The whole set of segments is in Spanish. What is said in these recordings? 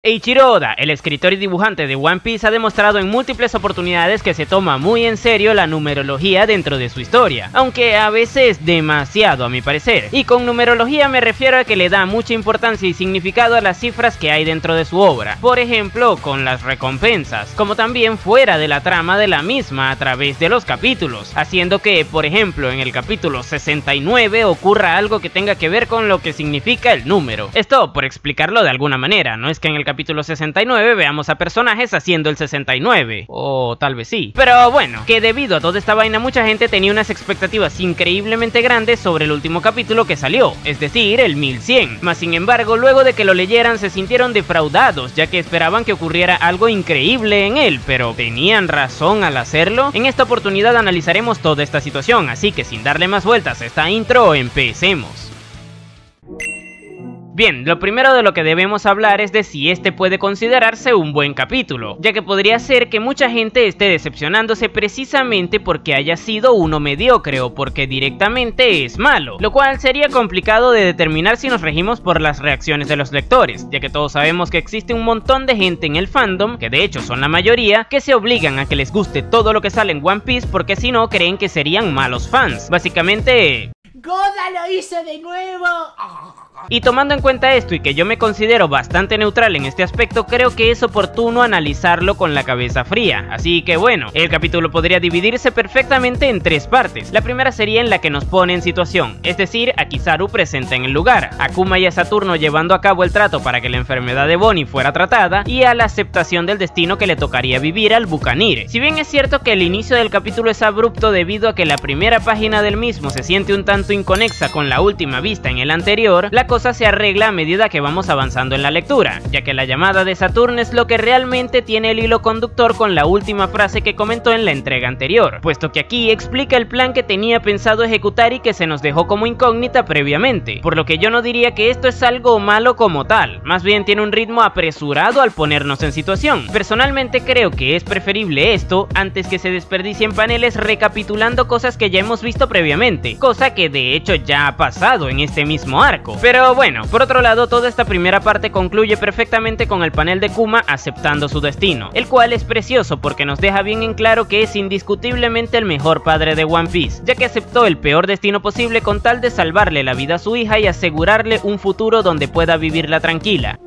Eiichiro Oda, el escritor y dibujante de One Piece, ha demostrado en múltiples oportunidades que se toma muy en serio la numerología dentro de su historia, aunque a veces demasiado a mi parecer. Y con numerología me refiero a que le da mucha importancia y significado a las cifras que hay dentro de su obra, por ejemplo con las recompensas, como también fuera de la trama de la misma a través de los capítulos, haciendo que, por ejemplo, en el capítulo 69 ocurra algo que tenga que ver con lo que significa el número. Esto por explicarlo de alguna manera, no es que en el capítulo 69 veamos a personajes haciendo el 69, o tal vez sí, pero bueno, que debido a toda esta vaina mucha gente tenía unas expectativas increíblemente grandes sobre el último capítulo que salió, es decir, el 1100, mas sin embargo luego de que lo leyeran se sintieron defraudados, ya que esperaban que ocurriera algo increíble en él, pero ¿tenían razón al hacerlo? En esta oportunidad analizaremos toda esta situación, así que sin darle más vueltas a esta intro, empecemos. Bien, lo primero de lo que debemos hablar es de si este puede considerarse un buen capítulo, ya que podría ser que mucha gente esté decepcionándose precisamente porque haya sido uno mediocre o porque directamente es malo, lo cual sería complicado de determinar si nos regimos por las reacciones de los lectores, ya que todos sabemos que existe un montón de gente en el fandom, que de hecho son la mayoría, que se obligan a que les guste todo lo que sale en One Piece porque si no creen que serían malos fans. Básicamente... ¡Goda lo hizo de nuevo! Y tomando en cuenta esto y que yo me considero bastante neutral en este aspecto, creo que es oportuno analizarlo con la cabeza fría. Así que bueno, el capítulo podría dividirse perfectamente en tres partes. La primera sería en la que nos pone en situación, es decir, a Kizaru presente en el lugar, a Kuma y a Saturno llevando a cabo el trato para que la enfermedad de Bonnie fuera tratada, y a la aceptación del destino que le tocaría vivir al Buccaneer. Si bien es cierto que el inicio del capítulo es abrupto debido a que la primera página del mismo se siente un tanto inconexa con la última vista en el anterior, la cosa se arregla a medida que vamos avanzando en la lectura, ya que la llamada de Saturn es lo que realmente tiene el hilo conductor con la última frase que comentó en la entrega anterior, puesto que aquí explica el plan que tenía pensado ejecutar y que se nos dejó como incógnita previamente, por lo que yo no diría que esto es algo malo como tal, más bien tiene un ritmo apresurado al ponernos en situación. Personalmente creo que es preferible esto antes que se desperdicien paneles recapitulando cosas que ya hemos visto previamente, cosa que de hecho ya ha pasado en este mismo arco. Pero bueno, por otro lado, toda esta primera parte concluye perfectamente con el panel de Kuma aceptando su destino, el cual es precioso porque nos deja bien en claro que es indiscutiblemente el mejor padre de One Piece, ya que aceptó el peor destino posible con tal de salvarle la vida a su hija y asegurarle un futuro donde pueda vivirla tranquila.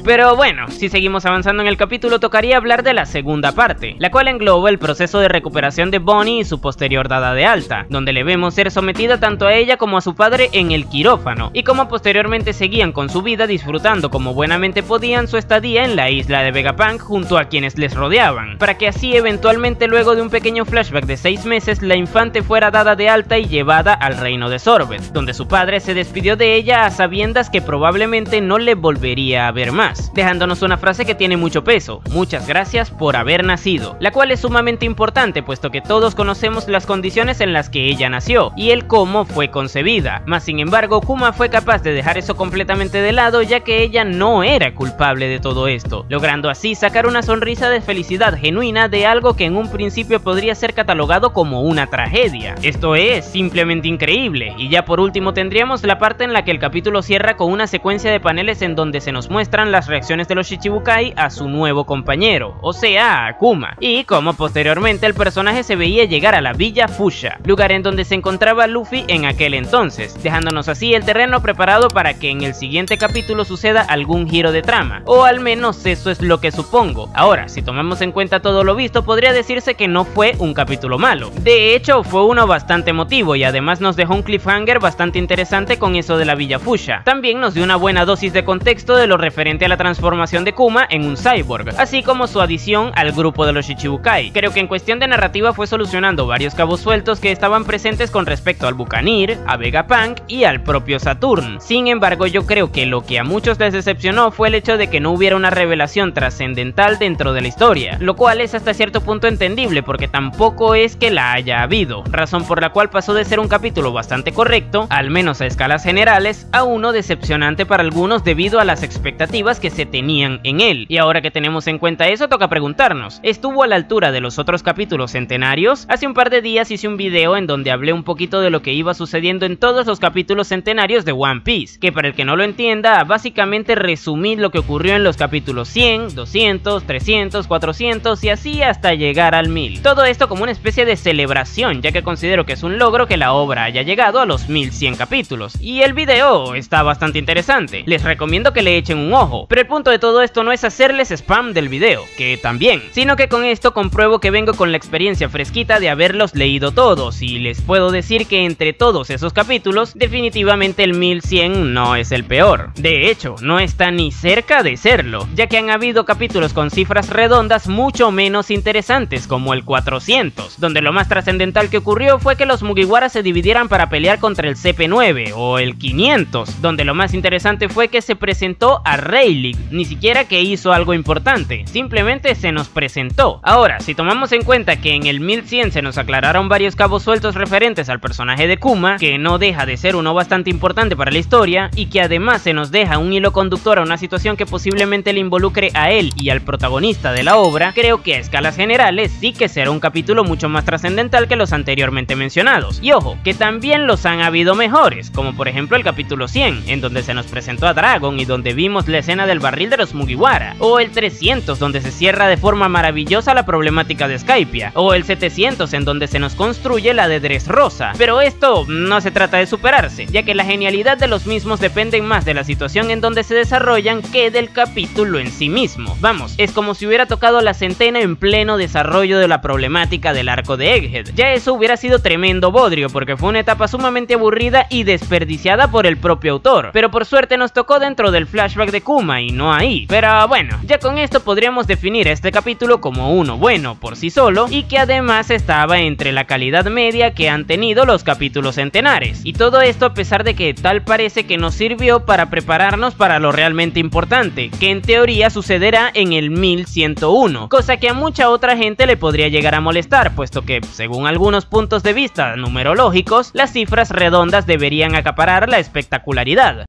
Pero bueno, si seguimos avanzando en el capítulo tocaría hablar de la segunda parte, la cual engloba el proceso de recuperación de Bonnie y su posterior dada de alta, donde le vemos ser sometida tanto a ella como a su padre en el quirófano, y cómo posteriormente seguían con su vida disfrutando como buenamente podían su estadía en la isla de Vegapunk junto a quienes les rodeaban, para que así eventualmente luego de un pequeño flashback de 6 meses la infante fuera dada de alta y llevada al reino de Sorbet, donde su padre se despidió de ella a sabiendas que probablemente no le volvería a ver más, dejándonos una frase que tiene mucho peso: muchas gracias por haber nacido, la cual es sumamente importante puesto que todos conocemos las condiciones en las que ella nació y el cómo fue concebida, mas sin embargo Kuma fue capaz de dejar eso completamente de lado ya que ella no era culpable de todo esto, logrando así sacar una sonrisa de felicidad genuina de algo que en un principio podría ser catalogado como una tragedia. Esto es simplemente increíble. Y ya por último tendríamos la parte en la que el capítulo cierra con una secuencia de paneles en donde se nos muestran las reacciones de los Shichibukai a su nuevo compañero, o sea, a Kuma, y como posteriormente el personaje se veía llegar a la Villa Fushia, lugar en donde se encontraba Luffy en aquel entonces, dejándonos así el terreno preparado para que en el siguiente capítulo suceda algún giro de trama, o al menos eso es lo que supongo. Ahora, si tomamos en cuenta todo lo visto, podría decirse que no fue un capítulo malo, de hecho fue uno bastante emotivo y además nos dejó un cliffhanger bastante interesante con eso de la Villa Fushia. También nos dio una buena dosis de contexto de lo referente a la transformación de Kuma en un cyborg, así como su adición al grupo de los Shichibukai. Creo que en cuestión de narrativa fue solucionando varios cabos sueltos que estaban presentes con respecto al Buccaneer, a Vegapunk y al propio Saturn. Sin embargo, yo creo que lo que a muchos les decepcionó fue el hecho de que no hubiera una revelación trascendental dentro de la historia, lo cual es hasta cierto punto entendible porque tampoco es que la haya habido, razón por la cual pasó de ser un capítulo bastante correcto, al menos a escalas generales, a uno decepcionante para algunos debido a las expectativas que que se tenían en él. Y ahora que tenemos en cuenta eso, toca preguntarnos, ¿estuvo a la altura de los otros capítulos centenarios? Hace un par de días hice un video en donde hablé un poquito de lo que iba sucediendo en todos los capítulos centenarios de One Piece, que para el que no lo entienda, básicamente resumí lo que ocurrió en los capítulos 100, 200, 300, 400 y así hasta llegar al 1000. Todo esto como una especie de celebración, ya que considero que es un logro que la obra haya llegado a los 1100 capítulos. Y el video está bastante interesante, les recomiendo que le echen un ojo, pero el punto de todo esto no es hacerles spam del video, que también, sino que con esto compruebo que vengo con la experiencia fresquita de haberlos leído todos, y les puedo decir que entre todos esos capítulos, definitivamente el 1100 no es el peor. De hecho, no está ni cerca de serlo, ya que han habido capítulos con cifras redondas mucho menos interesantes, como el 400, donde lo más trascendental que ocurrió fue que los Mugiwara se dividieran para pelear contra el CP9, o el 500, donde lo más interesante fue que se presentó a Rayleigh, ni siquiera que hizo algo importante, simplemente se nos presentó. Ahora, si tomamos en cuenta que en el 1100 se nos aclararon varios cabos sueltos referentes al personaje de Kuma, que no deja de ser uno bastante importante para la historia, y que además se nos deja un hilo conductor a una situación que posiblemente le involucre a él y al protagonista de la obra, creo que a escalas generales sí que será un capítulo mucho más trascendental que los anteriormente mencionados. Y ojo, que también los han habido mejores, como por ejemplo el capítulo 100, en donde se nos presentó a Dragon y donde vimos la escena del barril de los Mugiwara, o el 300 donde se cierra de forma maravillosa la problemática de Skypiea, o el 700 en donde se nos construye la de Dressrosa. Pero esto no se trata de superarse, ya que la genialidad de los mismos depende más de la situación en donde se desarrollan que del capítulo en sí mismo. Vamos, es como si hubiera tocado la centena en pleno desarrollo de la problemática del arco de Egghead. Ya eso hubiera sido tremendo bodrio, porque fue una etapa sumamente aburrida y desperdiciada por el propio autor, pero por suerte nos tocó dentro del flashback de Kuma y no ahí. Pero bueno, ya con esto podríamos definir este capítulo como uno bueno por sí solo, y que además estaba entre la calidad media que han tenido los capítulos centenares, y todo esto a pesar de que tal parece que nos sirvió para prepararnos para lo realmente importante, que en teoría sucederá en el 1101, cosa que a mucha otra gente le podría llegar a molestar, puesto que, según algunos puntos de vista numerológicos, las cifras redondas deberían acaparar la espectacularidad.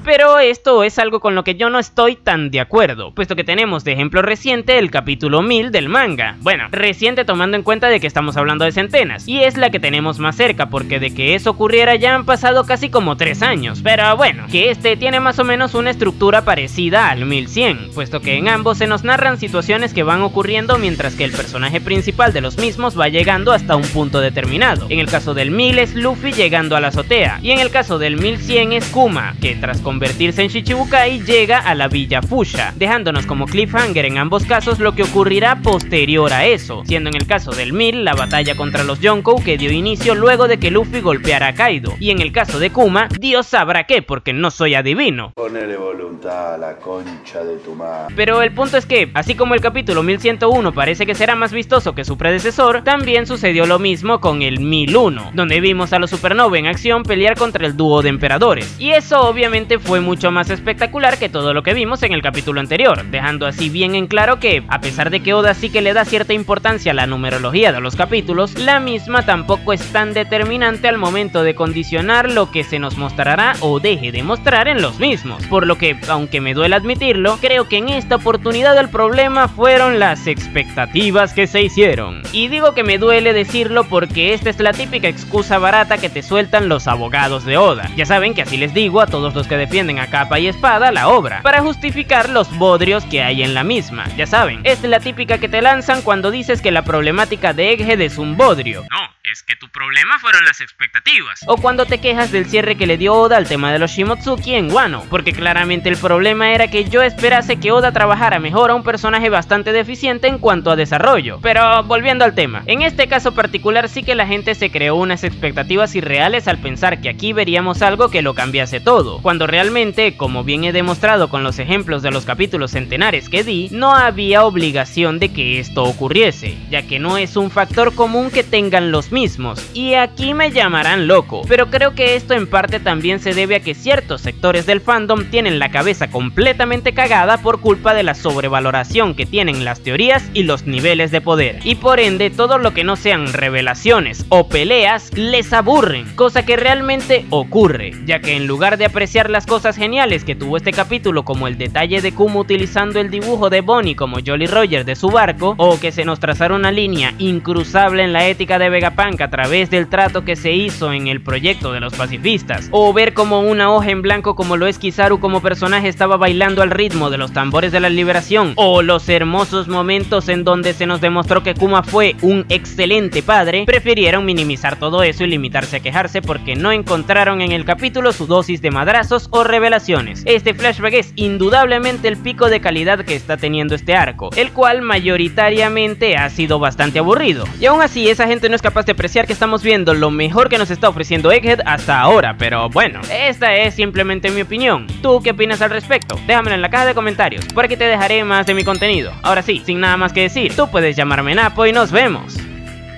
Pero esto es algo con lo que yo no estoy tan de acuerdo, puesto que tenemos de ejemplo reciente el capítulo 1000 del manga. Bueno, reciente tomando en cuenta de que estamos hablando de centenas, y es la que tenemos más cerca, porque de que eso ocurriera ya han pasado casi como 3 años. Pero bueno, que este tiene más o menos una estructura parecida al 1100, puesto que en ambos se nos narran situaciones que van ocurriendo mientras que el personaje principal de los mismos va llegando hasta un punto determinado. En el caso del 1000 es Luffy llegando a la azotea, y en el caso del 1100 es Kuma, que tras convertirse en Shichibukai llega a la Villa Fushia, dejándonos como cliffhanger en ambos casos lo que ocurrirá posterior a eso, siendo en el caso del 1000 la batalla contra los Yonkou que dio inicio luego de que Luffy golpeara a Kaido, y en el caso de Kuma, Dios sabrá qué, porque no soy adivino. Ponele voluntad a la concha de tu madre. Pero el punto es que, así como el capítulo 1101 parece que será más vistoso que su predecesor, también sucedió lo mismo con el 1001, donde vimos a los Supernova en acción pelear contra el dúo de emperadores, y eso obviamente fue mucho más espectacular que todo lo que vimos en el capítulo anterior, dejando así bien en claro que, a pesar de que Oda sí que le da cierta importancia a la numerología de los capítulos, la misma tampoco es tan determinante al momento de condicionar lo que se nos mostrará o deje de mostrar en los mismos, por lo que, aunque me duele admitirlo, creo que en esta oportunidad el problema fueron las expectativas que se hicieron. Y digo que me duele decirlo porque esta es la típica excusa barata que te sueltan los abogados de Oda. Ya saben que así les digo a todos los que defienden a capa y espada la obra, para justificar los bodrios que hay en la misma. Ya saben, es la típica que te lanzan cuando dices que la problemática de Egghead es un bodrio. No, es que tu problema fueron las expectativas. O cuando te quejas del cierre que le dio Oda al tema de los Shimotsuki en Wano, porque claramente el problema era que yo esperase que Oda trabajara mejor a un personaje bastante deficiente en cuanto a desarrollo. Pero volviendo al tema, en este caso particular sí que la gente se creó unas expectativas irreales al pensar que aquí veríamos algo que lo cambiase todo, cuando realmente, como bien he demostrado con los ejemplos de los capítulos centenares que di, no había obligación de que esto ocurriese, ya que no es un factor común que tengan los mismos mismos, y aquí me llamarán loco, pero creo que esto en parte también se debe a que ciertos sectores del fandom tienen la cabeza completamente cagada por culpa de la sobrevaloración que tienen las teorías y los niveles de poder, y por ende todo lo que no sean revelaciones o peleas les aburren, cosa que realmente ocurre, ya que en lugar de apreciar las cosas geniales que tuvo este capítulo, como el detalle de Kuma utilizando el dibujo de Bonnie como Jolly Roger de su barco, o que se nos trazara una línea incruzable en la ética de Vegapunk a través del trato que se hizo en el proyecto de los pacifistas, o ver como una hoja en blanco como lo es Kizaru como personaje estaba bailando al ritmo de los tambores de la liberación, o los hermosos momentos en donde se nos demostró que Kuma fue un excelente padre, prefirieron minimizar todo eso y limitarse a quejarse porque no encontraron en el capítulo su dosis de madrazos o revelaciones. Este flashback es indudablemente el pico de calidad que está teniendo este arco, el cual mayoritariamente ha sido bastante aburrido, y aún así esa gente no es capaz de apreciar que estamos viendo lo mejor que nos está ofreciendo Egghead hasta ahora. Pero bueno, esta es simplemente mi opinión. ¿Tú qué opinas al respecto? Déjamelo en la caja de comentarios, por aquí te dejaré más de mi contenido. Ahora sí, sin nada más que decir, tú puedes llamarme Napo y nos vemos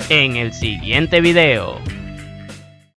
en el siguiente video.